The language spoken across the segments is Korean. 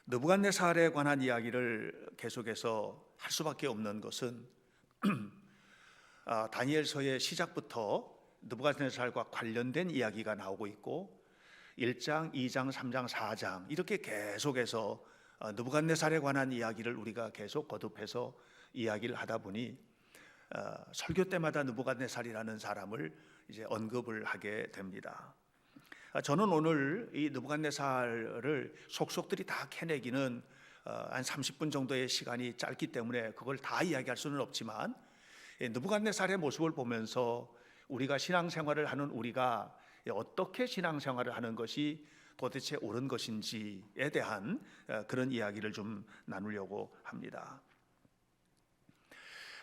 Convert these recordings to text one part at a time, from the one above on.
느부갓네살에 관한 이야기를 계속해서 할 수밖에 없는 것은 다니엘서의 시작부터 느부갓네살과 관련된 이야기가 나오고 있고 1장, 2장, 3장, 4장 이렇게 계속해서 느부갓네살에 관한 이야기를 우리가 계속 거듭해서 이야기를 하다 보니 설교 때마다 느부갓네살이라는 사람을 이제 언급을 하게 됩니다. 저는 오늘 이 느부갓네살을 속속들이 다 캐내기는 한 30분 정도의 시간이 짧기 때문에 그걸 다 이야기할 수는 없지만 느부갓네살의 모습을 보면서 우리가 신앙생활을 하는 우리가 어떻게 신앙생활을 하는 것이 도대체 옳은 것인지에 대한 그런 이야기를 좀 나누려고 합니다.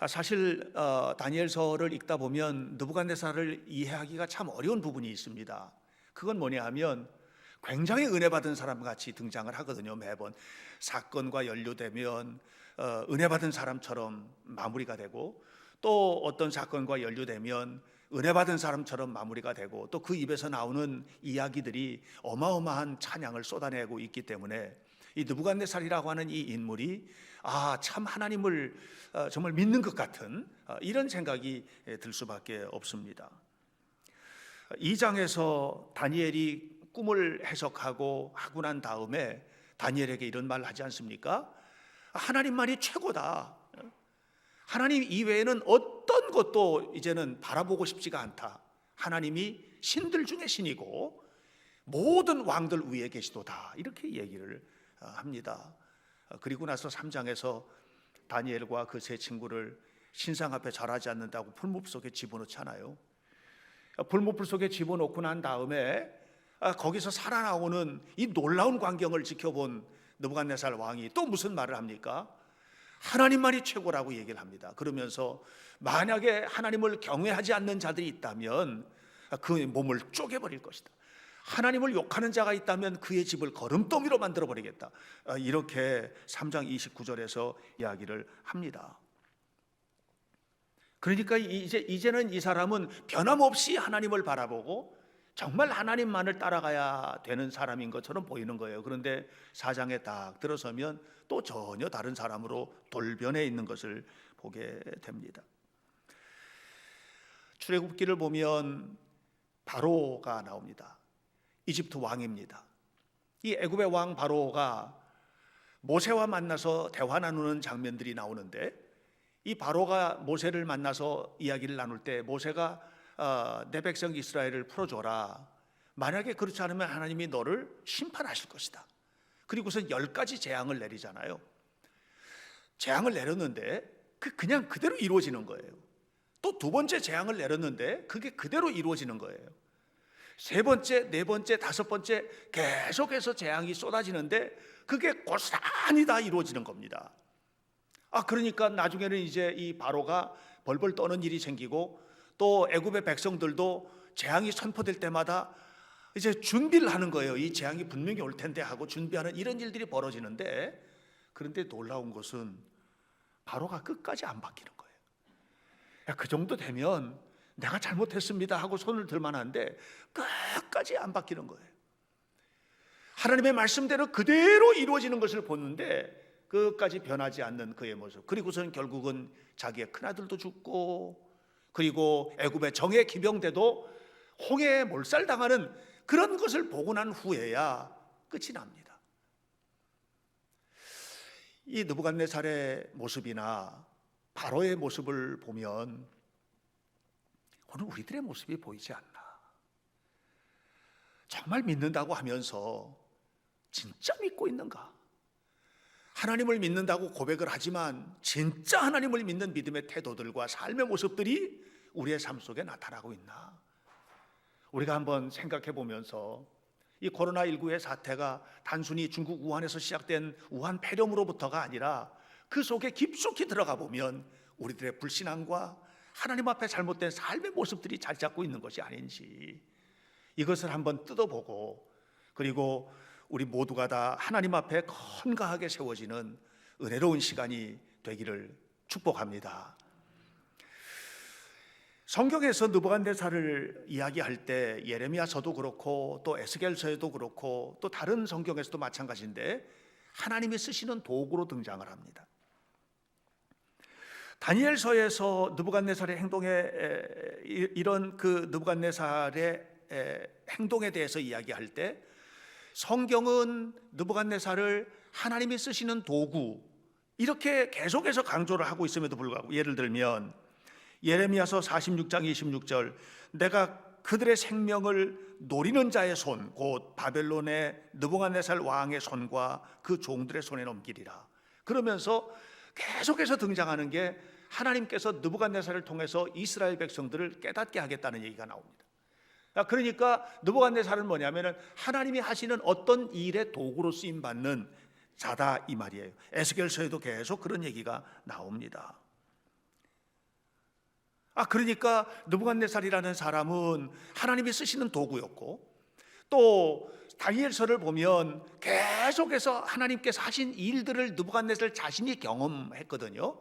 사실 다니엘서를 읽다 보면 느부갓네살을 이해하기가 참 어려운 부분이 있습니다. 그건 뭐냐 하면 굉장히 은혜 받은 사람 같이 등장을 하거든요. 매번 사건과 연루되면 은혜 받은 사람처럼 마무리가 되고, 또 어떤 사건과 연루되면 은혜 받은 사람처럼 마무리가 되고, 또 그 입에서 나오는 이야기들이 어마어마한 찬양을 쏟아내고 있기 때문에 이 느부갓네살이라고 하는 이 인물이 참 하나님을 정말 믿는 것 같은 이런 생각이 들 수밖에 없습니다. 2장에서 다니엘이 꿈을 해석하고 하고 난 다음에 다니엘에게 이런 말을 하지 않습니까? 하나님만이 최고다. 하나님 이외에는 어떤 것도 이제는 바라보고 싶지가 않다. 하나님이 신들 중에 신이고 모든 왕들 위에 계시도다. 이렇게 얘기를 합니다. 그리고 나서 3장에서 다니엘과 그 세 친구를 신상 앞에 절하지 않는다고 풀무불 속에 집어넣잖아요. 풀무불 속에 집어넣고 난 다음에 거기서 살아나오는 이 놀라운 광경을 지켜본 느부갓네살 왕이 또 무슨 말을 합니까? 하나님만이 최고라고 얘기를 합니다. 그러면서 만약에 하나님을 경외하지 않는 자들이 있다면 그 몸을 쪼개버릴 것이다. 하나님을 욕하는 자가 있다면 그의 집을 거름더미로 만들어버리겠다. 이렇게 3장 29절에서 이야기를 합니다. 그러니까 이제는 이 사람은 변함없이 하나님을 바라보고 정말 하나님만을 따라가야 되는 사람인 것처럼 보이는 거예요. 그런데 4장에 딱 들어서면 또 전혀 다른 사람으로 돌변해 있는 것을 보게 됩니다. 출애굽기를 보면 바로가 나옵니다. 이집트 왕입니다. 이 애굽의 왕 바로가 모세와 만나서 대화 나누는 장면들이 나오는데, 이 바로가 모세를 만나서 이야기를 나눌 때 모세가 내 백성 이스라엘을 풀어줘라. 만약에 그렇지 않으면 하나님이 너를 심판하실 것이다. 그리고서 10가지 재앙을 내리잖아요. 재앙을 내렸는데 그냥 그대로 이루어지는 거예요. 또 두 번째 재앙을 내렸는데 그게 그대로 이루어지는 거예요. 세 번째, 네 번째, 다섯 번째 계속해서 재앙이 쏟아지는데 그게 고스란히 다 이루어지는 겁니다. 그러니까 나중에는 이제 이 바로가 벌벌 떠는 일이 생기고, 또 애굽의 백성들도 재앙이 선포될 때마다 이제 준비를 하는 거예요. 이 재앙이 분명히 올 텐데 하고 준비하는 이런 일들이 벌어지는데, 그런데 놀라운 것은 바로가 끝까지 안 바뀌는 거예요. 그 정도 되면 내가 잘못했습니다 하고 손을 들 만한데 끝까지 안 바뀌는 거예요. 하나님의 말씀대로 그대로 이루어지는 것을 보는데 끝까지 변하지 않는 그의 모습. 그리고서는 결국은 자기의 큰아들도 죽고, 그리고 애굽의 정예 기병대도 홍해에 몰살당하는 그런 것을 보고 난 후에야 끝이 납니다. 이 느부갓네살의 모습이나 바로의 모습을 보면 오늘 우리들의 모습이 보이지 않나. 정말 믿는다고 하면서 진짜 믿고 있는가? 하나님을 믿는다고 고백을 하지만 진짜 하나님을 믿는 믿음의 태도들과 삶의 모습들이 우리의 삶 속에 나타나고 있나? 우리가 한번 생각해 보면서 이 코로나19의 사태가 단순히 중국 우한에서 시작된 우한 폐렴으로부터가 아니라 그 속에 깊숙이 들어가 보면 우리들의 불신앙과 하나님 앞에 잘못된 삶의 모습들이 자리 잡고 있는 것이 아닌지, 이것을 한번 뜯어보고, 그리고 우리 모두가 다 하나님 앞에 건강하게 세워지는 은혜로운 시간이 되기를 축복합니다. 성경에서 느부갓네살을 이야기할 때 예레미야서도 그렇고 또 에스겔서에도 그렇고 또 다른 성경에서도 마찬가지인데, 하나님이 쓰시는 도구로 등장을 합니다. 다니엘서에서 느부갓네살의 행동에 이런 그 느부갓네살의 행동에 대해서 이야기할 때 성경은 느부갓네살을 하나님이 쓰시는 도구 이렇게 계속해서 강조를 하고 있음에도 불구하고, 예를 들면 예레미야서 46장 26절, 내가 그들의 생명을 노리는 자의 손, 곧 바벨론의 느부갓네살 왕의 손과 그 종들의 손에 넘기리라. 그러면서 계속해서 등장하는 게 하나님께서 느부갓네살을 통해서 이스라엘 백성들을 깨닫게 하겠다는 얘기가 나옵니다. 그러니까 느부갓네살은 뭐냐면은 하나님이 하시는 어떤 일의 도구로 쓰임 받는 자다 이 말이에요. 에스겔서에도 계속 그런 얘기가 나옵니다. 그러니까 느부갓네살이라는 사람은 하나님이 쓰시는 도구였고, 또 다니엘서를 보면 계속해서 하나님께서 하신 일들을 느부갓네살 자신이 경험했거든요.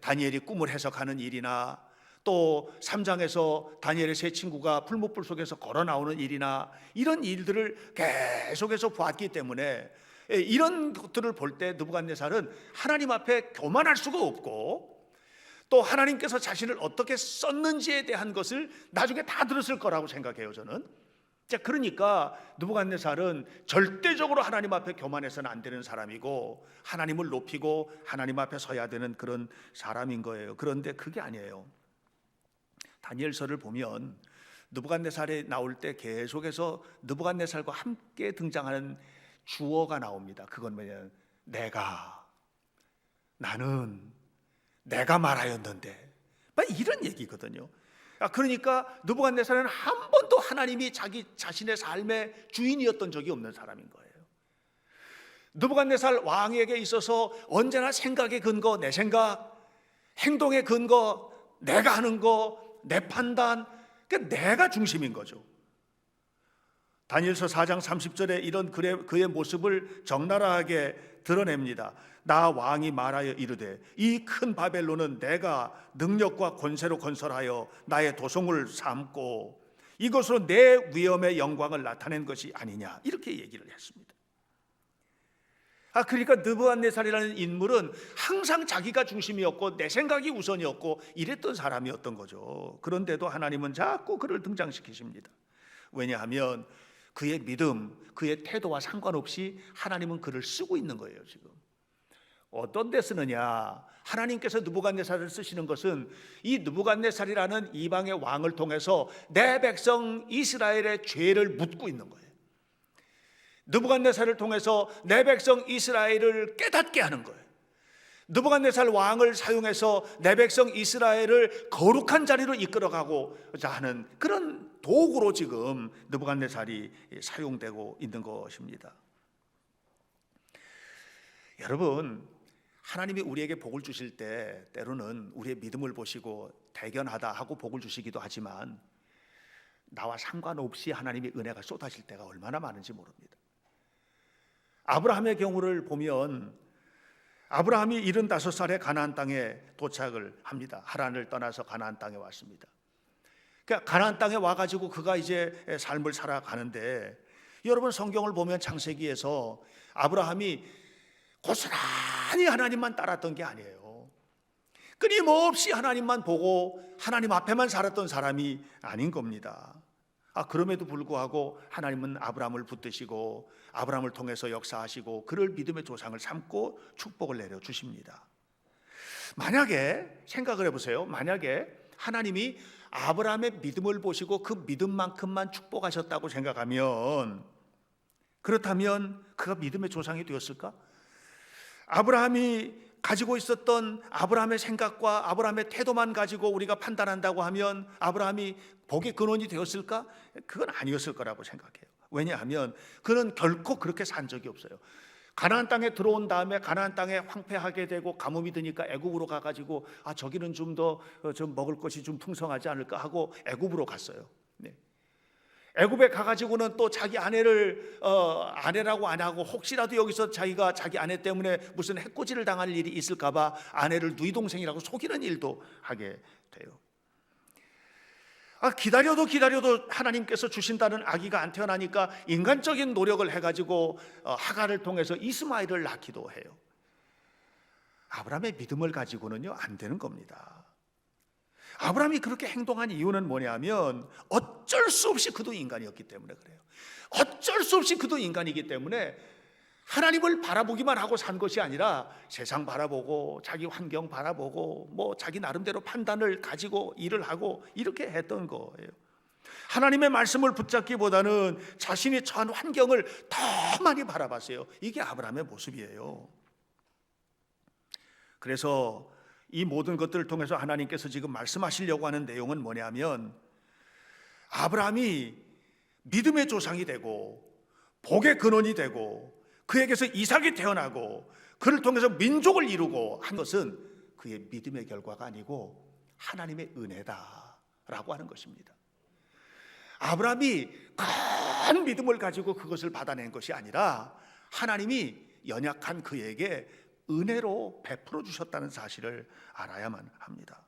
다니엘이 꿈을 해석하는 일이나, 또 3장에서 다니엘의 세 친구가 풀무불 속에서 걸어 나오는 일이나, 이런 일들을 계속해서 보았기 때문에 이런 것들을 볼 때 느부갓네살은 하나님 앞에 교만할 수가 없고, 또 하나님께서 자신을 어떻게 썼는지에 대한 것을 나중에 다 들었을 거라고 생각해요, 저는. 자, 그러니까 느부갓네살은 절대적으로 하나님 앞에 교만해서는 안 되는 사람이고, 하나님을 높이고 하나님 앞에 서야 되는 그런 사람인 거예요. 그런데 그게 아니에요. 다니엘서를 보면 느부갓네살이 나올 때 계속해서 느부갓네살과 함께 등장하는 주어가 나옵니다. 그건 뭐냐면 나는 내가 말하였는데, 이런 얘기거든요. 그러니까 느부갓네살은 한 번도 하나님이 자기 자신의 삶의 주인이었던 적이 없는 사람인 거예요. 느부갓네살 왕에게 있어서 언제나 생각의 근거, 내 생각, 행동의 근거, 내가 하는 거, 내 판단, 그러니까 내가 중심인 거죠. 다니엘서 4장 30절에 이런 그의 모습을 적나라하게 드러냅니다. 나 왕이 말하여 이르되 이 큰 바벨론은 내가 능력과 권세로 건설하여 나의 도성을 삼고 이것으로 내 위엄의 영광을 나타낸 것이 아니냐, 이렇게 얘기를 했습니다. 그러니까 느부갓네살이라는 인물은 항상 자기가 중심이었고 내 생각이 우선이었고 이랬던 사람이었던 거죠. 그런데도 하나님은 자꾸 그를 등장시키십니다. 왜냐하면 그의 믿음, 그의 태도와 상관없이 하나님은 그를 쓰고 있는 거예요. 지금 어떤 데 쓰느냐, 하나님께서 느부갓네살을 쓰시는 것은 이 느부갓네살이라는 이방의 왕을 통해서 내 백성 이스라엘의 죄를 묻고 있는 거예요. 느부갓네살을 통해서 내 백성 이스라엘을 깨닫게 하는 거예요. 느부갓네살 왕을 사용해서 내 백성 이스라엘을 거룩한 자리로 이끌어가고자 하는 그런 도구로 지금 느부갓네살이 사용되고 있는 것입니다. 여러분, 하나님이 우리에게 복을 주실 때 때로는 우리의 믿음을 보시고 대견하다 하고 복을 주시기도 하지만, 나와 상관없이 하나님의 은혜가 쏟아질 때가 얼마나 많은지 모릅니다. 아브라함의 경우를 보면 아브라함이 75살에 가나안 땅에 도착을 합니다. 하란을 떠나서 가나안 땅에 왔습니다. 그러니까 가나안 땅에 와가지고 그가 이제 삶을 살아가는데, 여러분 성경을 보면 창세기에서 아브라함이 고스란히 하나님만 따랐던 게 아니에요. 끊임없이 하나님만 보고 하나님 앞에만 살았던 사람이 아닌 겁니다. 그럼에도 불구하고 하나님은 아브라함을 붙드시고 아브라함을 통해서 역사하시고 그를 믿음의 조상을 삼고 축복을 내려주십니다. 만약에 생각을 해보세요. 만약에 하나님이 아브라함의 믿음을 보시고 그 믿음만큼만 축복하셨다고 생각하면, 그렇다면 그가 믿음의 조상이 되었을까? 아브라함이 가지고 있었던 아브라함의 생각과 아브라함의 태도만 가지고 우리가 판단한다고 하면 아브라함이 복의 근원이 되었을까? 그건 아니었을 거라고 생각해요. 왜냐하면 그는 결코 그렇게 산 적이 없어요. 가나안 땅에 들어온 다음에 가나안 땅에 황폐하게 되고 가뭄이 드니까 애굽으로 가가지고 저기는 좀 더 좀 먹을 것이 좀 풍성하지 않을까 하고 애굽으로 갔어요. 네. 애굽에 가가지고는 또 자기 아내를 아내라고 안 하고, 혹시라도 여기서 자기가 자기 아내 때문에 무슨 해코지를 당할 일이 있을까봐 아내를 누이 동생이라고 속이는 일도 하게 돼요. 기다려도 하나님께서 주신다는 아기가 안 태어나니까 인간적인 노력을 해가지고 하갈을 통해서 이스마엘을 낳기도 해요. 아브라함의 믿음을 가지고는요 안 되는 겁니다. 아브라함이 그렇게 행동한 이유는 뭐냐면 어쩔 수 없이 그도 인간이었기 때문에 그래요. 어쩔 수 없이 그도 인간이기 때문에 하나님을 바라보기만 하고 산 것이 아니라 세상 바라보고 자기 환경 바라보고 뭐 자기 나름대로 판단을 가지고 일을 하고 이렇게 했던 거예요. 하나님의 말씀을 붙잡기보다는 자신이 처한 환경을 더 많이 바라봤어요. 이게 아브라함의 모습이에요. 그래서 이 모든 것들을 통해서 하나님께서 지금 말씀하시려고 하는 내용은 뭐냐면 아브라함이 믿음의 조상이 되고 복의 근원이 되고 그에게서 이삭이 태어나고 그를 통해서 민족을 이루고 한 것은 그의 믿음의 결과가 아니고 하나님의 은혜다라고 하는 것입니다. 아브라함이 큰 믿음을 가지고 그것을 받아낸 것이 아니라 하나님이 연약한 그에게 은혜로 베풀어 주셨다는 사실을 알아야만 합니다.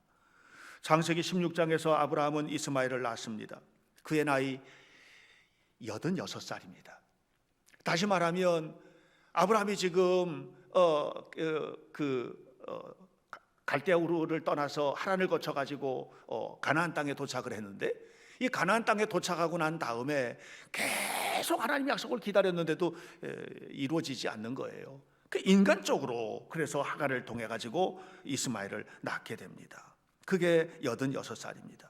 창세기 16장에서 아브라함은 이스마엘을 낳았습니다. 그의 나이 86살입니다. 다시 말하면 아브라함이 지금 갈대아 우르를 떠나서 하란을 거쳐 가지고 가나안 땅에 도착을 했는데 이 가나안 땅에 도착하고 난 다음에 계속 하나님의 약속을 기다렸는데도 이루어지지 않는 거예요. 인간적으로 그래서 하갈을 통해 가지고 이스마엘을 낳게 됩니다. 그게 86살입니다.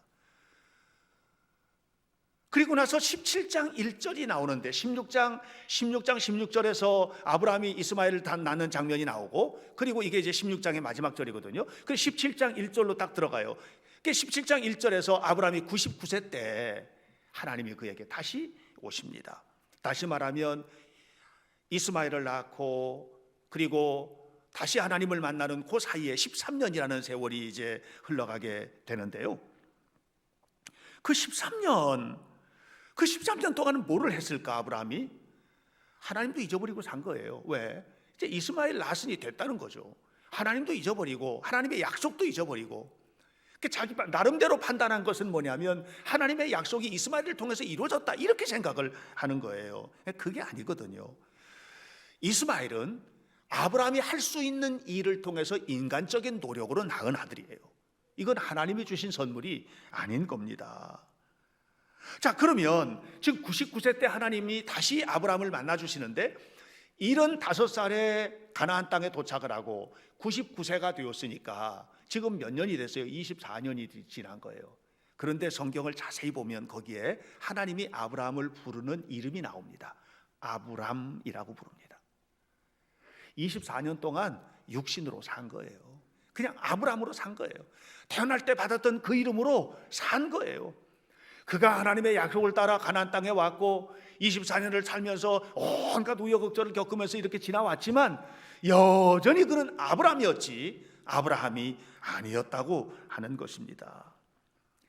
그리고 나서 17장 1절이 나오는데 16장 16절에서 아브라함이 이스마엘을 낳는 장면이 나오고 그리고 이게 이제 16장의 마지막 절이거든요. 그래서 17장 1절로 딱 들어가요. 17장 1절에서 아브라함이 99세 때 하나님이 그에게 다시 오십니다. 다시 말하면 이스마엘을 낳고 그리고 다시 하나님을 만나는 그 사이에 13년이라는 세월이 이제 흘러가게 되는데요. 그 13년 동안은 뭐를 했을까 아브라함이? 하나님도 잊어버리고 산 거예요. 왜? 이제 이스마엘 낳았으니 됐다는 거죠. 하나님도 잊어버리고 하나님의 약속도 잊어버리고 자기 나름대로 판단한 것은 뭐냐면 하나님의 약속이 이스마엘을 통해서 이루어졌다 이렇게 생각을 하는 거예요. 그게 아니거든요. 이스마엘은 아브라함이 할 수 있는 일을 통해서 인간적인 노력으로 낳은 아들이에요. 이건 하나님이 주신 선물이 아닌 겁니다. 자, 그러면 지금 99세 때 하나님이 다시 아브라함을 만나 주시는데 75살에 가나안 땅에 도착을 하고 99세가 되었으니까 지금 몇 년이 됐어요? 24년이 지난 거예요. 그런데 성경을 자세히 보면 거기에 하나님이 아브라함을 부르는 이름이 나옵니다. 아브람이라고 부릅니다. 24년 동안 육신으로 산 거예요. 그냥 아브람으로 산 거예요. 태어날 때 받았던 그 이름으로 산 거예요. 그가 하나님의 약속을 따라 가나안 땅에 왔고 24년을 살면서 온갖 우여곡절을 겪으면서 이렇게 지나왔지만 여전히 그는 아브람이었지 아브라함이 아니었다고 하는 것입니다.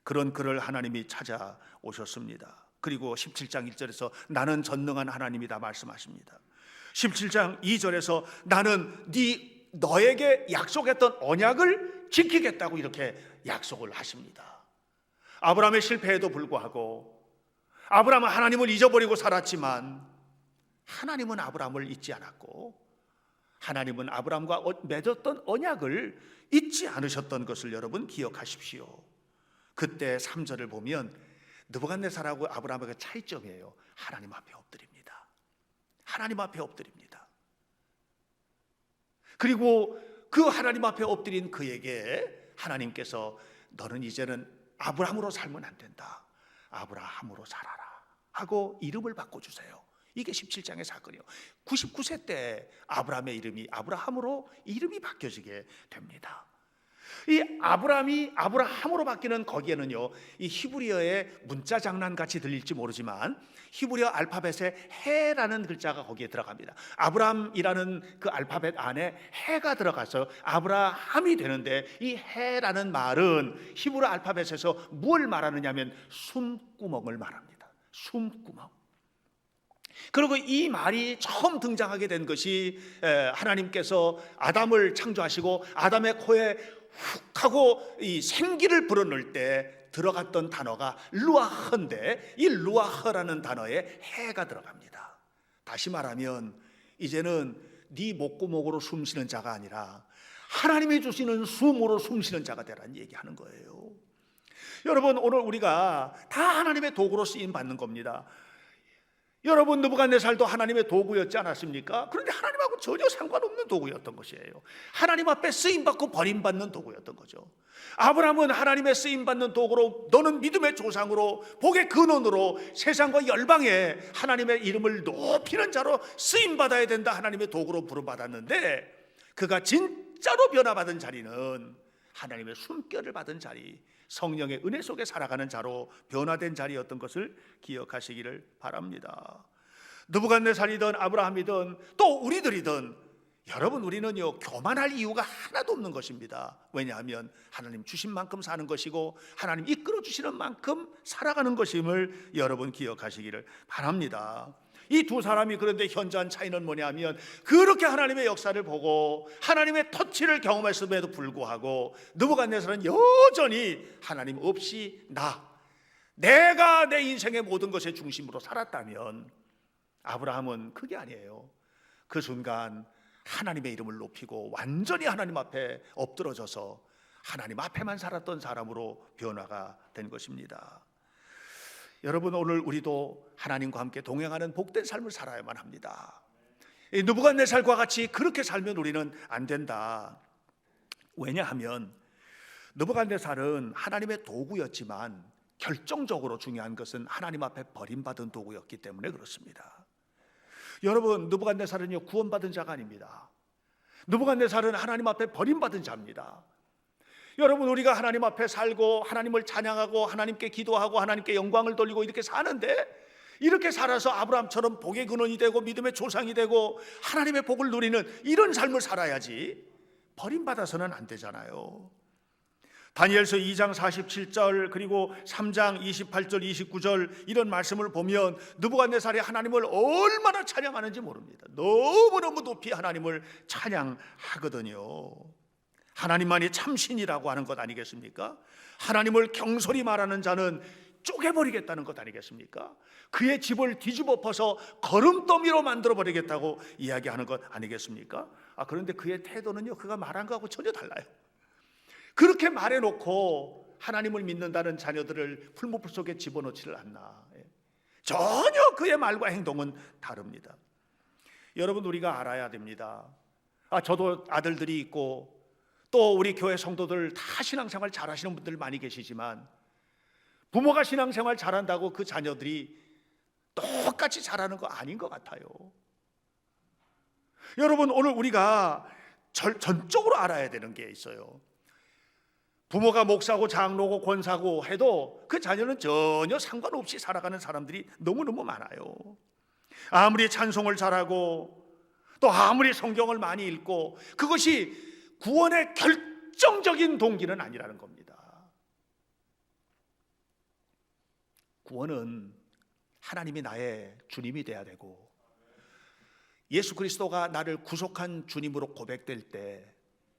그런 그를 하나님이 찾아오셨습니다. 그리고 17장 1절에서 나는 전능한 하나님이다 말씀하십니다. 17장 2절에서 나는 너에게 약속했던 언약을 지키겠다고 이렇게 약속을 하십니다. 아브라함의 실패에도 불구하고 아브라함은 하나님을 잊어버리고 살았지만 하나님은 아브라함을 잊지 않았고 하나님은 아브라함과 맺었던 언약을 잊지 않으셨던 것을 여러분 기억하십시오. 그때 3절을 보면 느부갓네살하고 아브라함의 차이점이에요. 하나님 앞에 엎드립니다. 하나님 앞에 엎드립니다. 그리고 그 하나님 앞에 엎드린 그에게 하나님께서 너는 이제는 아브라함으로 살면 안 된다. 아브라함으로 살아라 하고 이름을 바꿔주세요. 이게 17장의 사건이에요. 99세 때 아브라함의 이름이 아브라함으로 이름이 바뀌어지게 됩니다. 이 아브라함이 아브라함으로 바뀌는 거기에는요, 이 히브리어의 문자 장난 같이 들릴지 모르지만 히브리어 알파벳에 해라는 글자가 거기에 들어갑니다. 아브라함이라는 그 알파벳 안에 해가 들어가서 아브라함이 되는데 이 해라는 말은 히브리 알파벳에서 뭘 말하느냐면 숨구멍을 말합니다. 숨구멍. 그리고 이 말이 처음 등장하게 된 것이 하나님께서 아담을 창조하시고 아담의 코에 훅 하고 이 생기를 불어넣을 때 들어갔던 단어가 루아흐인데 이 루아흐라는 단어에 해가 들어갑니다. 다시 말하면 이제는 네 목구멍으로 숨쉬는 자가 아니라 하나님이 주시는 숨으로 숨쉬는 자가 되라는 얘기하는 거예요. 여러분, 오늘 우리가 다 하나님의 도구로 쓰임 받는 겁니다. 여러분, 느부갓네살도 하나님의 도구였지 않았습니까? 그런데 하나님하고 전혀 상관없는 도구였던 것이에요. 하나님 앞에 쓰임받고 버림받는 도구였던 거죠. 아브라함은 하나님의 쓰임받는 도구로, 너는 믿음의 조상으로, 복의 근원으로 세상과 열방에 하나님의 이름을 높이는 자로 쓰임받아야 된다, 하나님의 도구로 부름받았는데, 그가 진짜로 변화받은 자리는 하나님의 숨결을 받은 자리, 성령의 은혜 속에 살아가는 자로 변화된 자리였던 것을 기억하시기를 바랍니다. 느부갓네살이든 아브라함이든 또 우리들이든, 여러분, 우리는요 교만할 이유가 하나도 없는 것입니다. 왜냐하면 하나님 주신 만큼 사는 것이고 하나님 이끌어 주시는 만큼 살아가는 것임을 여러분 기억하시기를 바랍니다. 이 두 사람이 그런데 현저한 차이는 뭐냐면, 그렇게 하나님의 역사를 보고 하나님의 터치를 경험했음에도 불구하고 느부갓네살은 여전히 하나님 없이 내가 내 인생의 모든 것의 중심으로 살았다면, 아브라함은 그게 아니에요. 그 순간 하나님의 이름을 높이고 완전히 하나님 앞에 엎드러져서 하나님 앞에만 살았던 사람으로 변화가 된 것입니다. 여러분, 오늘 우리도 하나님과 함께 동행하는 복된 삶을 살아야만 합니다. 느부갓네살과 같이 그렇게 살면 우리는 안 된다. 왜냐하면 느부갓네살은 하나님의 도구였지만 결정적으로 중요한 것은 하나님 앞에 버림받은 도구였기 때문에 그렇습니다. 여러분, 느부갓네살은요 구원받은 자가 아닙니다. 느부갓네살은 하나님 앞에 버림받은 자입니다. 여러분, 우리가 하나님 앞에 살고 하나님을 찬양하고 하나님께 기도하고 하나님께 영광을 돌리고 이렇게 사는데, 이렇게 살아서 아브라함처럼 복의 근원이 되고 믿음의 조상이 되고 하나님의 복을 누리는 이런 삶을 살아야지 버림받아서는 안 되잖아요. 다니엘서 2장 47절 그리고 3장 28절 29절 이런 말씀을 보면 느부갓네살이 하나님을 얼마나 찬양하는지 모릅니다. 너무너무 높이 하나님을 찬양하거든요. 하나님만이 참신이라고 하는 것 아니겠습니까? 하나님을 경솔히 말하는 자는 쪼개버리겠다는 것 아니겠습니까? 그의 집을 뒤집어 엎어서 거름더미로 만들어버리겠다고 이야기하는 것 아니겠습니까? 그런데 그의 태도는요, 그가 말한 거하고 전혀 달라요. 그렇게 말해놓고 하나님을 믿는다는 자녀들을 풀무불 속에 집어넣지를 않나. 전혀 그의 말과 행동은 다릅니다. 여러분, 우리가 알아야 됩니다. 저도 아들들이 있고 또 우리 교회 성도들 다 신앙생활 잘하시는 분들 많이 계시지만, 부모가 신앙생활 잘한다고 그 자녀들이 똑같이 잘하는 거 아닌 것 같아요. 여러분, 오늘 우리가 전적으로 알아야 되는 게 있어요. 부모가 목사고 장로고 권사고 해도 그 자녀는 전혀 상관없이 살아가는 사람들이 너무너무 많아요. 아무리 찬송을 잘하고 또 아무리 성경을 많이 읽고 그것이 구원의 결정적인 동기는 아니라는 겁니다. 구원은 하나님이 나의 주님이 돼야 되고 예수 그리스도가 나를 구속한 주님으로 고백될 때,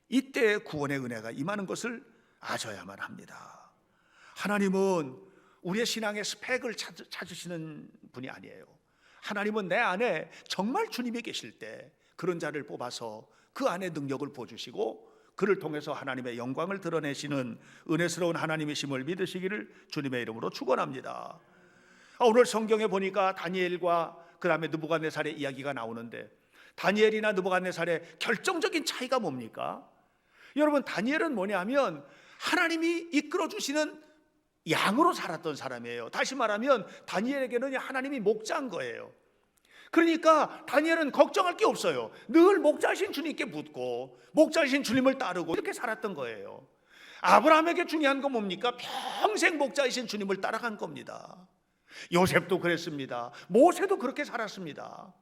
이때 구원의 은혜가 임하는 것을 아셔야만 합니다. 하나님은 우리의 신앙의 스펙을 찾으시는 분이 아니에요. 하나님은 내 안에 정말 주님이 계실 때 그런 자를 뽑아서 그 안에 능력을 부어주시고 그를 통해서 하나님의 영광을 드러내시는 은혜스러운 하나님이심을 믿으시기를 주님의 이름으로 축원합니다. 오늘 성경에 보니까 다니엘과 그 다음에 느부갓네살의 이야기가 나오는데, 다니엘이나 느부갓네살의 결정적인 차이가 뭡니까? 여러분, 다니엘은 뭐냐면 하나님이 이끌어 주시는 양으로 살았던 사람이에요. 다시 말하면 다니엘에게는 하나님이 목자인 거예요. 그러니까 다니엘은 걱정할 게 없어요. 늘 목자이신 주님께 묻고 목자이신 주님을 따르고 이렇게 살았던 거예요. 아브라함에게 중요한 건 뭡니까? 평생 목자이신 주님을 따라간 겁니다. 요셉도 그랬습니다. 모세도 그렇게 살았습니다.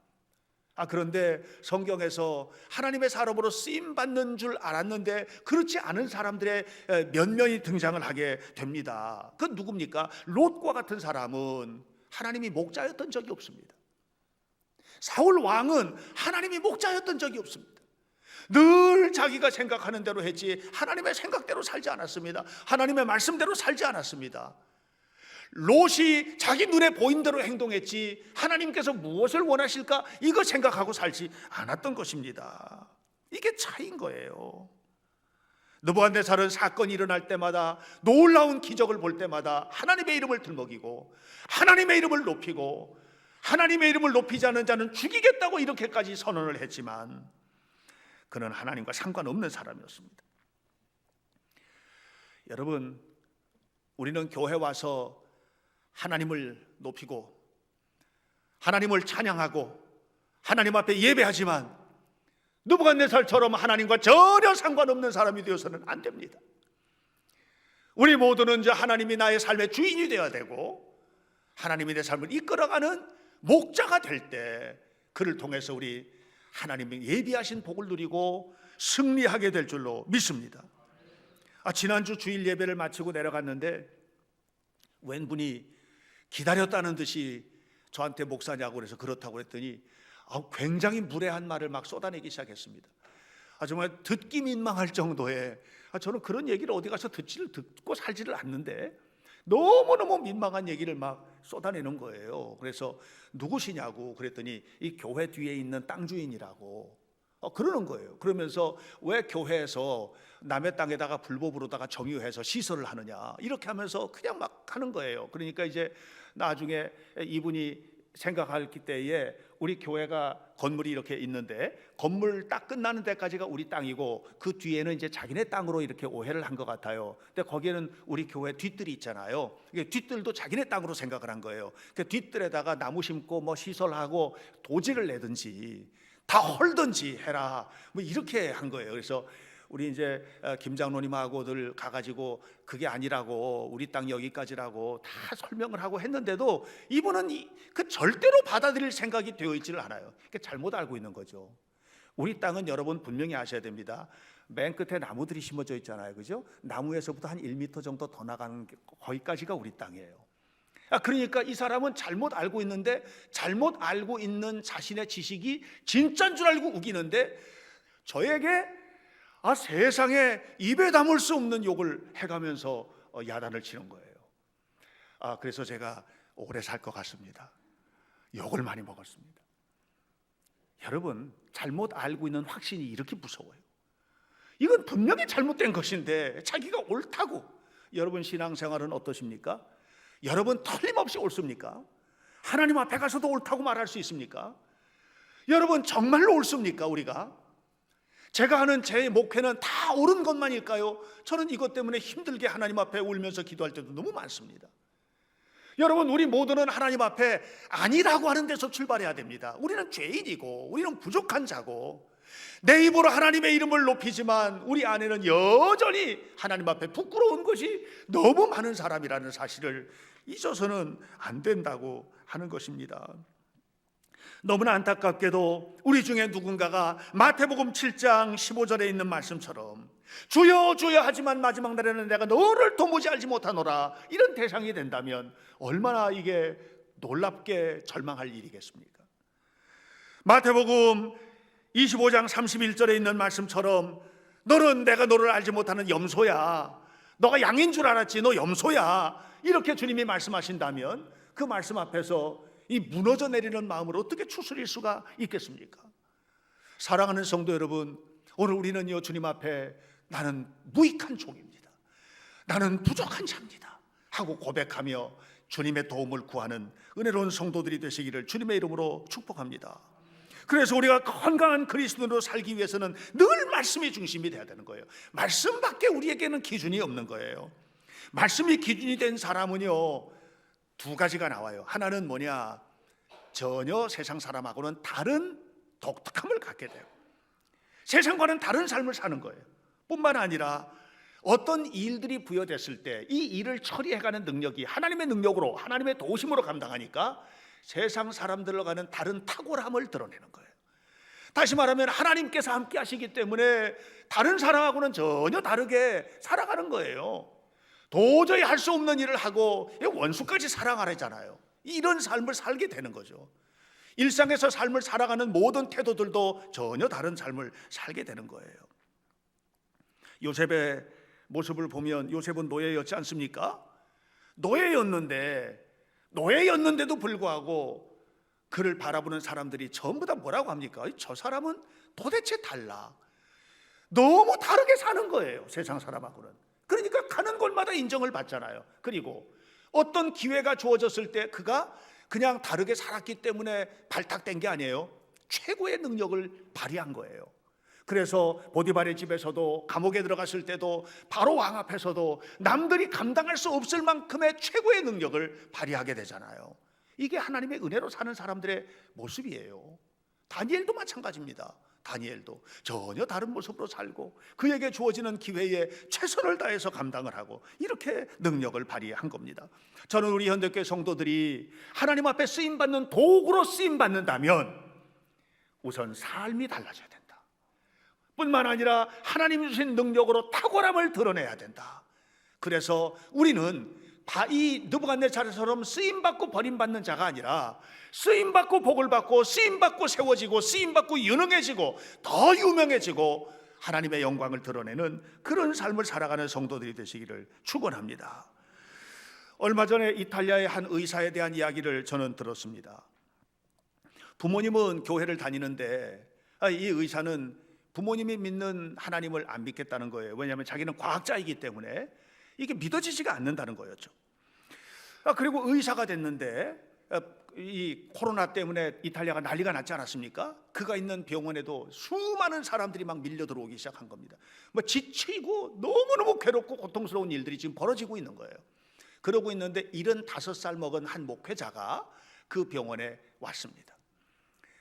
그런데 성경에서 하나님의 사람으로 쓰임받는 줄 알았는데 그렇지 않은 사람들의 면면이 등장을 하게 됩니다. 그건 누굽니까? 롯과 같은 사람은 하나님이 목자였던 적이 없습니다. 사울 왕은 하나님이 목자였던 적이 없습니다. 늘 자기가 생각하는 대로 했지 하나님의 생각대로 살지 않았습니다. 하나님의 말씀대로 살지 않았습니다. 롯이 자기 눈에 보인 대로 행동했지 하나님께서 무엇을 원하실까 이거 생각하고 살지 않았던 것입니다. 이게 차이인 거예요. 느부갓네살은 사건이 일어날 때마다, 놀라운 기적을 볼 때마다 하나님의 이름을 들먹이고 하나님의 이름을 높이고, 하나님의 이름을 높이지 않는 자는 죽이겠다고 이렇게까지 선언을 했지만 그는 하나님과 상관없는 사람이었습니다. 여러분, 우리는 교회 와서 하나님을 높이고 하나님을 찬양하고 하나님 앞에 예배하지만 느부갓네살처럼 하나님과 전혀 상관없는 사람이 되어서는 안 됩니다. 우리 모두는 이제 하나님이 나의 삶의 주인이 되어야 되고 하나님이 내 삶을 이끌어가는 목자가 될 때 그를 통해서 우리 하나님이 예비하신 복을 누리고 승리하게 될 줄로 믿습니다. 지난주 주일 예배를 마치고 내려갔는데 웬 분이 기다렸다는 듯이 저한테 목사냐고 그래서 그렇다고 했더니 굉장히 무례한 말을 막 쏟아내기 시작했습니다. 정말 듣기 민망할 정도의, 저는 그런 얘기를 어디 가서 듣고 살지를 않는데 너무너무 민망한 얘기를 막 쏟아내는 거예요. 그래서 누구시냐고 그랬더니 이 교회 뒤에 있는 땅 주인이라고 그러는 거예요. 그러면서 왜 교회에서 남의 땅에다가 불법으로다가 점유해서 시설을 하느냐 이렇게 하면서 그냥 막 하는 거예요. 그러니까 이제 나중에 이분이 생각할 때에 우리 교회가 건물이 이렇게 있는데 건물 딱 끝나는 데까지가 우리 땅이고 그 뒤에는 이제 자기네 땅으로 이렇게 오해를 한 것 같아요. 근데 거기에는 우리 교회 뒷뜰이 있잖아요. 뒷뜰도 자기네 땅으로 생각을 한 거예요. 그 뒷뜰에다가 나무 심고 뭐 시설하고 도지를 내든지 다 헐든지 해라 뭐 이렇게 한 거예요. 그래서 우리 이제 김 장로님하고들 가가지고 그게 아니라고 우리 땅 여기까지라고 다 설명을 하고 했는데도 이분은 그 절대로 받아들일 생각이 되어 있지를 않아요. 그러니까 잘못 알고 있는 거죠. 우리 땅은 여러분 분명히 아셔야 됩니다. 맨 끝에 나무들이 심어져 있잖아요, 그죠? 나무에서부터 한 1m 정도 더 나가는 거기까지가 우리 땅이에요. 그러니까 이 사람은 잘못 알고 있는데 잘못 알고 있는 자신의 지식이 진짜인 줄 알고 우기는데 저에게 세상에 입에 담을 수 없는 욕을 해가면서 야단을 치는 거예요. 그래서 제가 오래 살 것 같습니다. 욕을 많이 먹었습니다. 여러분, 잘못 알고 있는 확신이 이렇게 무서워요. 이건 분명히 잘못된 것인데 자기가 옳다고. 여러분 신앙생활은 어떠십니까? 여러분 틀림없이 옳습니까? 하나님 앞에 가서도 옳다고 말할 수 있습니까? 여러분 정말로 옳습니까? 우리가 제가 하는 제 목회는 다 옳은 것만일까요? 저는 이것 때문에 힘들게 하나님 앞에 울면서 기도할 때도 너무 많습니다. 여러분, 우리 모두는 하나님 앞에 아니라고 하는 데서 출발해야 됩니다. 우리는 죄인이고 우리는 부족한 자고 내 입으로 하나님의 이름을 높이지만 우리 안에는 여전히 하나님 앞에 부끄러운 것이 너무 많은 사람이라는 사실을 잊어서는 안 된다고 하는 것입니다. 너무나 안타깝게도 우리 중에 누군가가 마태복음 7장 15절에 있는 말씀처럼 주여 주여 하지만 마지막 날에는 내가 너를 도무지 알지 못하노라 이런 대상이 된다면 얼마나 이게 놀랍게 절망할 일이겠습니까? 마태복음 25장 31절에 있는 말씀처럼 너는 내가 너를 알지 못하는 염소야, 너가 양인 줄 알았지 너 염소야, 이렇게 주님이 말씀하신다면 그 말씀 앞에서 이 무너져 내리는 마음을 어떻게 추스릴 수가 있겠습니까? 사랑하는 성도 여러분, 오늘 우리는요 주님 앞에 나는 무익한 종입니다, 나는 부족한 자입니다 하고 고백하며 주님의 도움을 구하는 은혜로운 성도들이 되시기를 주님의 이름으로 축복합니다. 그래서 우리가 건강한 그리스도인으로 살기 위해서는 늘 말씀이 중심이 돼야 되는 거예요. 말씀밖에 우리에게는 기준이 없는 거예요. 말씀이 기준이 된 사람은요 두 가지가 나와요. 하나는 뭐냐, 전혀 세상 사람하고는 다른 독특함을 갖게 돼요. 세상과는 다른 삶을 사는 거예요. 뿐만 아니라 어떤 일들이 부여됐을 때 이 일을 처리해가는 능력이 하나님의 능력으로 하나님의 도심으로 감당하니까 세상 사람들과는 다른 탁월함을 드러내는 거예요. 다시 말하면 하나님께서 함께 하시기 때문에 다른 사람하고는 전혀 다르게 살아가는 거예요. 도저히 할 수 없는 일을 하고 원수까지 사랑하라잖아요. 이런 삶을 살게 되는 거죠. 일상에서 삶을 살아가는 모든 태도들도 전혀 다른 삶을 살게 되는 거예요. 요셉의 모습을 보면 요셉은 노예였지 않습니까? 노예였는데도 불구하고 그를 바라보는 사람들이 전부 다 뭐라고 합니까? 저 사람은 도대체 달라. 너무 다르게 사는 거예요, 세상 사람하고는. 그러니까 가는 곳마다 인정을 받잖아요. 그리고 어떤 기회가 주어졌을 때 그가 그냥 다르게 살았기 때문에 발탁된 게 아니에요. 최고의 능력을 발휘한 거예요. 그래서 보디발의 집에서도, 감옥에 들어갔을 때도, 바로 왕 앞에서도 남들이 감당할 수 없을 만큼의 최고의 능력을 발휘하게 되잖아요. 이게 하나님의 은혜로 사는 사람들의 모습이에요. 다니엘도 마찬가지입니다. 다니엘도 전혀 다른 모습으로 살고 그에게 주어지는 기회에 최선을 다해서 감당을 하고 이렇게 능력을 발휘한 겁니다. 저는 우리 현대교회 성도들이 하나님 앞에 쓰임받는 도구로 쓰임받는다면 우선 삶이 달라져야 된다. 뿐만 아니라 하나님이 주신 능력으로 탁월함을 드러내야 된다. 그래서 우리는 이 느부갓네살처럼 쓰임받고 버림받는 자가 아니라 쓰임받고 복을 받고 쓰임받고 세워지고 쓰임받고 유능해지고 더 유명해지고 하나님의 영광을 드러내는 그런 삶을 살아가는 성도들이 되시기를 축원합니다. 얼마 전에 이탈리아의 한 의사에 대한 이야기를 저는 들었습니다. 부모님은 교회를 다니는데 이 의사는 부모님이 믿는 하나님을 안 믿겠다는 거예요. 왜냐하면 자기는 과학자이기 때문에 이게 믿어지지가 않는다는 거였죠. 그리고 의사가 됐는데 이 코로나 때문에 이탈리아가 난리가 났지 않았습니까? 그가 있는 병원에도 수많은 사람들이 막 밀려 들어오기 시작한 겁니다. 뭐 지치고 너무너무 괴롭고 고통스러운 일들이 지금 벌어지고 있는 거예요. 그러고 있는데 75살 먹은 한 목회자가 그 병원에 왔습니다.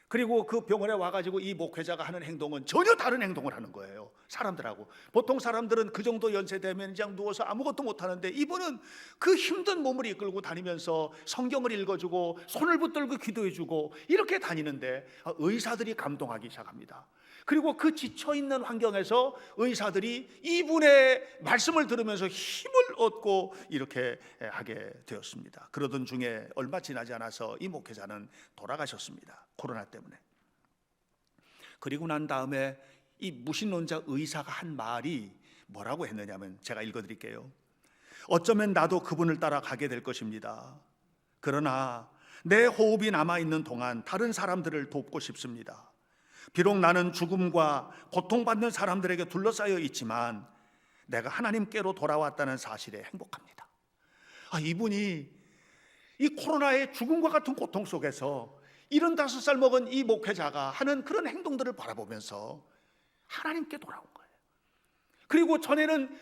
그리고 그 병원에 와가지고 이 목회자가 하는 행동은 전혀 다른 행동을 하는 거예요. 사람들하고. 보통 사람들은 그 정도 연세 되면 그냥 누워서 아무것도 못하는데 이분은 그 힘든 몸을 이끌고 다니면서 성경을 읽어주고 손을 붙들고 기도해주고 이렇게 다니는데 의사들이 감동하기 시작합니다. 그리고 그 지쳐있는 환경에서 의사들이 이분의 말씀을 들으면서 힘을 얻고 이렇게 하게 되었습니다. 그러던 중에 얼마 지나지 않아서 이 목회자는 돌아가셨습니다. 코로나 때문에. 그리고 난 다음에 이 무신론자 의사가 한 말이 뭐라고 했느냐면 제가 읽어드릴게요. 어쩌면 나도 그분을 따라 가게 될 것입니다. 그러나 내 호흡이 남아있는 동안 다른 사람들을 돕고 싶습니다. 비록 나는 죽음과 고통받는 사람들에게 둘러싸여 있지만 내가 하나님께로 돌아왔다는 사실에 행복합니다. 이분이 이 코로나의 죽음과 같은 고통 속에서 75살 먹은 이 목회자가 하는 그런 행동들을 바라보면서 하나님께 돌아온 거예요. 그리고 전에는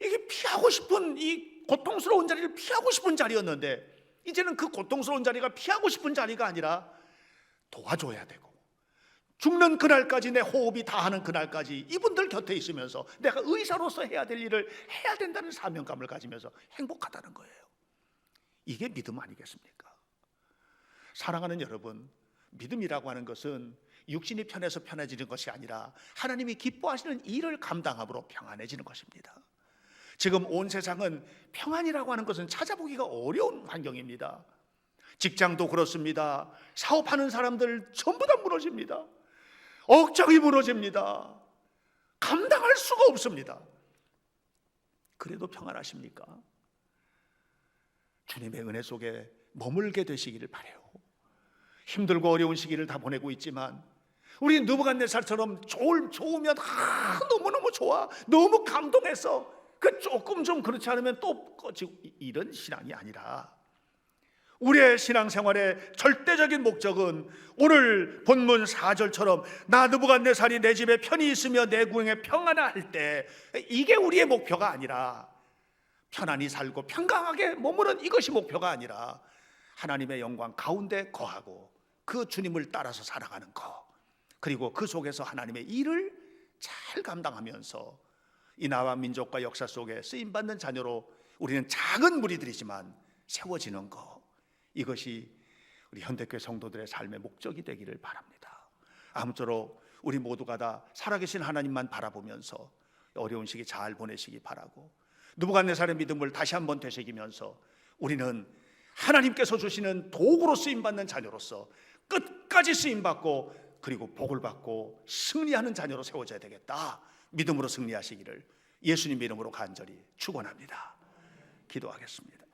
이게 피하고 싶은 이 고통스러운 자리를 피하고 싶은 자리였는데 이제는 그 고통스러운 자리가 피하고 싶은 자리가 아니라 도와줘야 되고 죽는 그날까지 내 호흡이 다하는 그날까지 이분들 곁에 있으면서 내가 의사로서 해야 될 일을 해야 된다는 사명감을 가지면서 행복하다는 거예요. 이게 믿음 아니겠습니까? 사랑하는 여러분, 믿음이라고 하는 것은 육신이 편해서 편해지는 것이 아니라 하나님이 기뻐하시는 일을 감당함으로 평안해지는 것입니다. 지금 온 세상은 평안이라고 하는 것은 찾아보기가 어려운 환경입니다. 직장도 그렇습니다. 사업하는 사람들 전부 다 무너집니다. 억장이 무너집니다. 감당할 수가 없습니다. 그래도 평안하십니까? 주님의 은혜 속에 머물게 되시기를 바라요. 힘들고 어려운 시기를 다 보내고 있지만 우리 느부갓네살처럼 좋으면 너무너무 좋아, 너무 감동해서 그 조금 좀 그렇지 않으면 또 꺼지고 이런 신앙이 아니라 우리의 신앙생활의 절대적인 목적은 오늘 본문 4절처럼 나 느부갓네살이 내 집에 편히 있으며 내 궁에 평안할 때 이게 우리의 목표가 아니라 편안히 살고 평강하게 머무는 이것이 목표가 아니라 하나님의 영광 가운데 거하고 그 주님을 따라서 살아가는 것, 그리고 그 속에서 하나님의 일을 잘 감당하면서 이 나라 민족과 역사 속에 쓰임받는 자녀로 우리는 작은 무리들이지만 세워지는 것, 이것이 우리 현대교회 성도들의 삶의 목적이 되기를 바랍니다. 아무쪼록 우리 모두가 다 살아계신 하나님만 바라보면서 어려운 시기 잘 보내시기 바라고, 느부갓네살의 믿음을 다시 한번 되새기면서 우리는 하나님께서 주시는 도구로 쓰임받는 자녀로서 끝까지 쓰임받고 그리고 복을 받고 승리하는 자녀로 세워져야 되겠다. 믿음으로 승리하시기를 예수님 이름으로 간절히 축원합니다. 기도하겠습니다.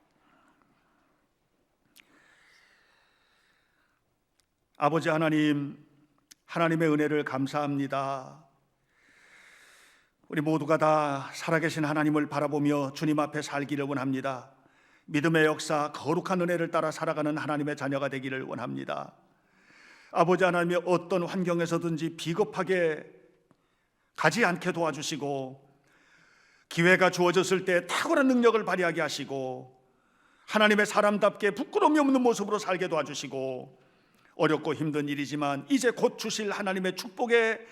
아버지 하나님, 하나님의 은혜를 감사합니다. 우리 모두가 다 살아계신 하나님을 바라보며 주님 앞에 살기를 원합니다. 믿음의 역사, 거룩한 은혜를 따라 살아가는 하나님의 자녀가 되기를 원합니다. 아버지 하나님이 어떤 환경에서든지 비겁하게 가지 않게 도와주시고, 기회가 주어졌을 때 탁월한 능력을 발휘하게 하시고, 하나님의 사람답게 부끄러움이 없는 모습으로 살게 도와주시고, 어렵고 힘든 일이지만 이제 곧 주실 하나님의 축복의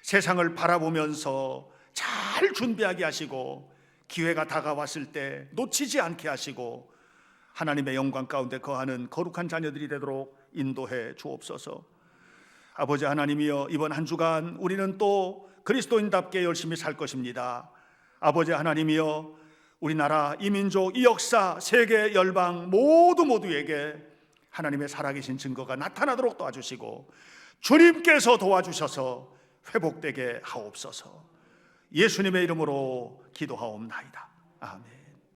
세상을 바라보면서 잘 준비하게 하시고, 기회가 다가왔을 때 놓치지 않게 하시고, 하나님의 영광 가운데 거하는 거룩한 자녀들이 되도록 인도해 주옵소서. 아버지 하나님이여, 이번 한 주간 우리는 또 그리스도인답게 열심히 살 것입니다. 아버지 하나님이여, 우리나라, 이 민족, 이 역사, 세계, 열방 모두에게 하나님의 살아계신 증거가 나타나도록 도와주시고, 주님께서 도와주셔서 회복되게 하옵소서. 예수님의 이름으로 기도하옵나이다. 아멘.